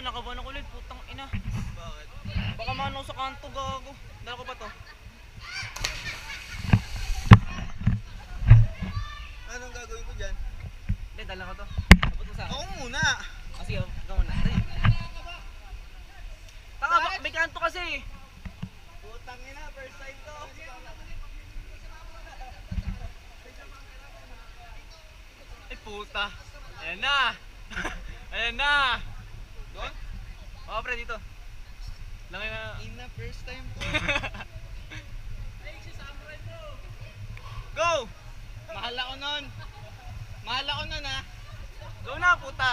kinakabahan ako ulit, putang ina. Bakit? Baka mano sa kanto, gago. Dala ko pa to. Anong gagawin ko dyan? Hindi, dala ko to. Abot mo sa akin. Ako muna! Sige, ikaw muna. Dali. Taka, may kanto kasi. Putang ina, first time to. Ay, puta. Ayan na. Ayan na. Doon? Oo, pre, dito. Langay na. Ina, first time to. Go! Mahal ako nun. Mahal ako nun ha. Go na, puta.